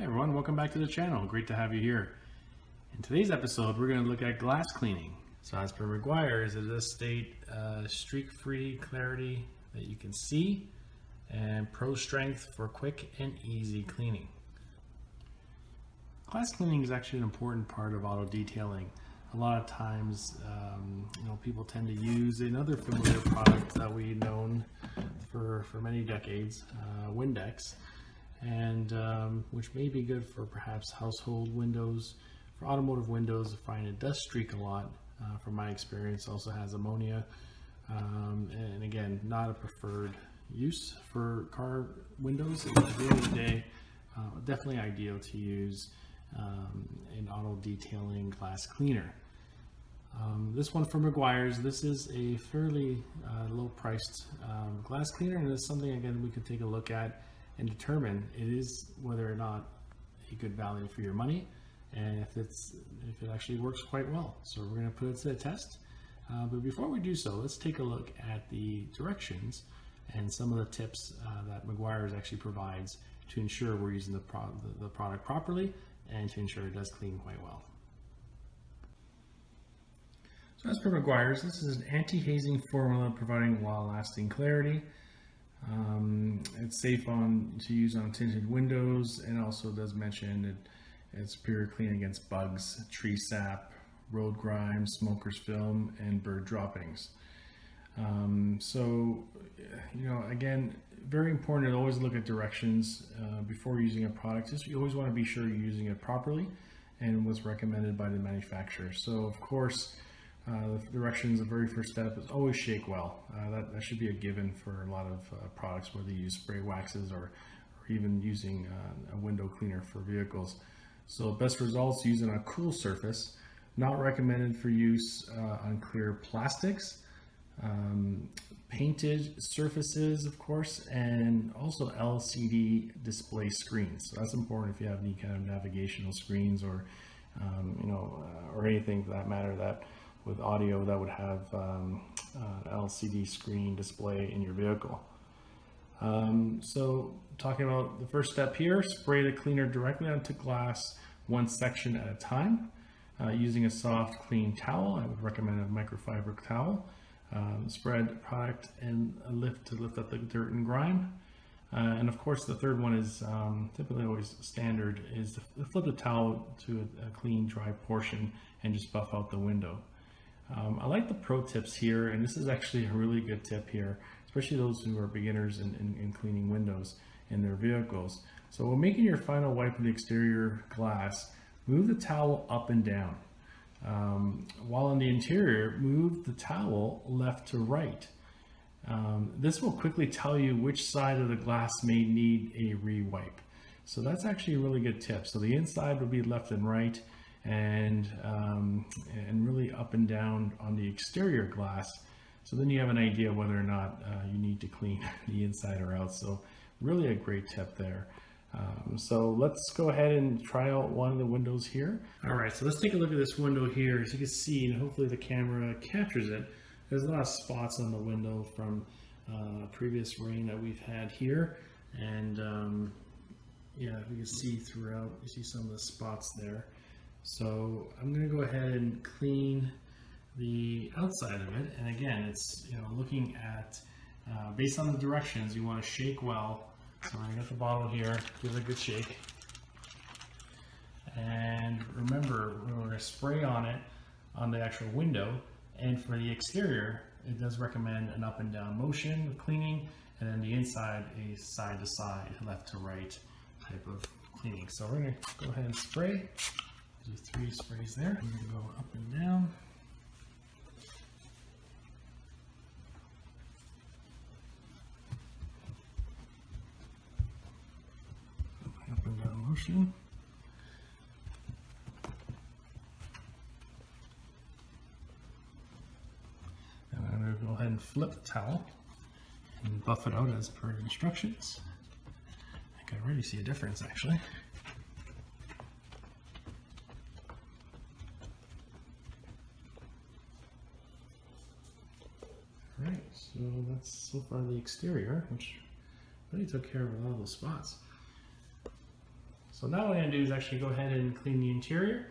Everyone, welcome back to the channel. Great to have you here. In today's episode, we're going to look at glass cleaning. So as per MEGUIAR'S, it does state streak-free clarity that you can see and pro strength for quick and easy cleaning. Glass cleaning is actually an important part of auto detailing. A lot of times, people tend to use another familiar product that we've known for many decades, Windex, and which may be good for perhaps household windows. For automotive windows, I find it does streak a lot. From my experience, also has ammonia, and again, not a preferred use for car windows. At the end of the day, definitely ideal to use an auto detailing glass cleaner. This one from MEGUIAR'S, this is a fairly low priced glass cleaner, and it's something again we could take a look at and determine it is whether or not a good value for your money, and if it actually works quite well. So we're going to put it to the test. But before we do so, let's take a look at the directions and some of the tips that MEGUIAR'S actually provides to ensure we're using the product properly and to ensure it does clean quite well. So as per MEGUIAR'S, this is an anti-hazing formula providing while-lasting clarity. It's safe to use on tinted windows, and also does mention it's superior clean against bugs, tree sap, road grime, smoker's film, and bird droppings. Again, very important to always look at directions before using a product. You always want to be sure you're using it properly and what's recommended by the manufacturer. So of course, the directions, the very first step is always shake well. That should be a given for a lot of products, whether you use spray waxes or even using a window cleaner for vehicles. So best results using a cool surface, not recommended for use on clear plastics, painted surfaces, of course, and also LCD display screens. So that's important if you have any kind of navigational screens or anything for that matter that with audio that would have LCD screen display in your vehicle. So talking about the first step here, spray the cleaner directly onto glass, one section at a time. Using a soft, clean towel, I would recommend a microfiber towel. Spread product and lift up the dirt and grime. And of course, the third one is typically always standard, is to flip the towel to a clean, dry portion and just buff out the window. I like the pro tips here, and this is actually a really good tip here, especially those who are beginners in cleaning windows in their vehicles. So when making your final wipe of the exterior glass, move the towel up and down. While in the interior, move the towel left to right. This will quickly tell you which side of the glass may need a re-wipe. So that's actually a really good tip. So the inside will be left and right, and really up and down on the exterior glass. So then you have an idea whether or not you need to clean the inside or out. So really a great tip there. So let's go ahead and try out one of the windows here. All right, so let's take a look at this window here. As you can see, and hopefully the camera captures it, there's a lot of spots on the window from previous rain that we've had here. And yeah, you can see throughout, you see some of the spots there. So I'm going to go ahead and clean the outside of it. And again, it's looking at, based on the directions, you want to shake well. So I'm going to get the bottle here, give it a good shake. And remember, we're going to spray on it on the actual window. And for the exterior, it does recommend an up and down motion of cleaning, and then the inside, a side to side, left to right type of cleaning. So we're going to go ahead and spray. Do 3 sprays there. I'm going to go up and down. Up and down motion. And I'm going to go ahead and flip the towel and buff it out as per instructions. I can already see a difference actually. Alright, so that's so far the exterior, which really took care of a lot of those spots. So now what I'm going to do is actually go ahead and clean the interior.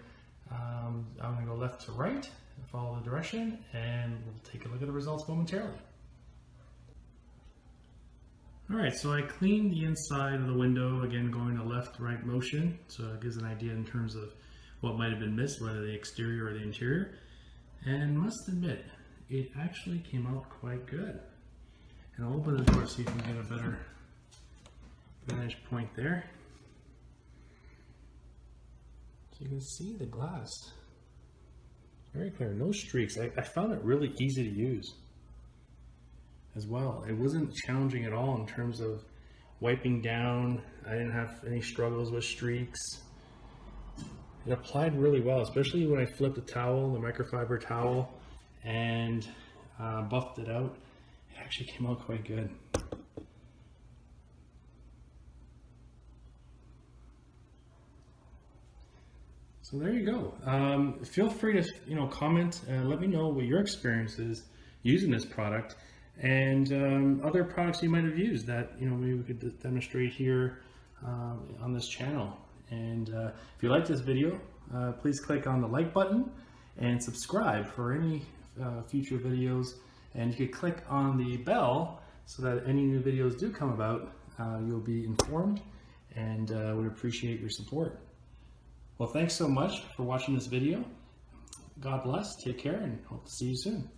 I'm going to go left to right, follow the direction, and we'll take a look at the results momentarily. Alright, so I cleaned the inside of the window, again going to left-right motion, so it gives an idea in terms of what might have been missed, whether the exterior or the interior. And must admit, it actually came out quite good. And I'll open the door so you can get a better vantage point there. So you can see the glass. Very clear, no streaks. I found it really easy to use as well. It wasn't challenging at all in terms of wiping down. I didn't have any struggles with streaks. It applied really well, especially when I flipped the towel, the microfiber towel, and buffed it out. It actually came out quite good. So there you go. Feel free to comment, let me know what your experience is using this product, and other products you might have used that maybe we could demonstrate here on this channel. And if you like this video, please click on the like button and subscribe for any future videos, and you could click on the bell so that any new videos do come about, you'll be informed, and would appreciate your support. Well, thanks so much for watching this video. God bless, take care, and hope to see you soon.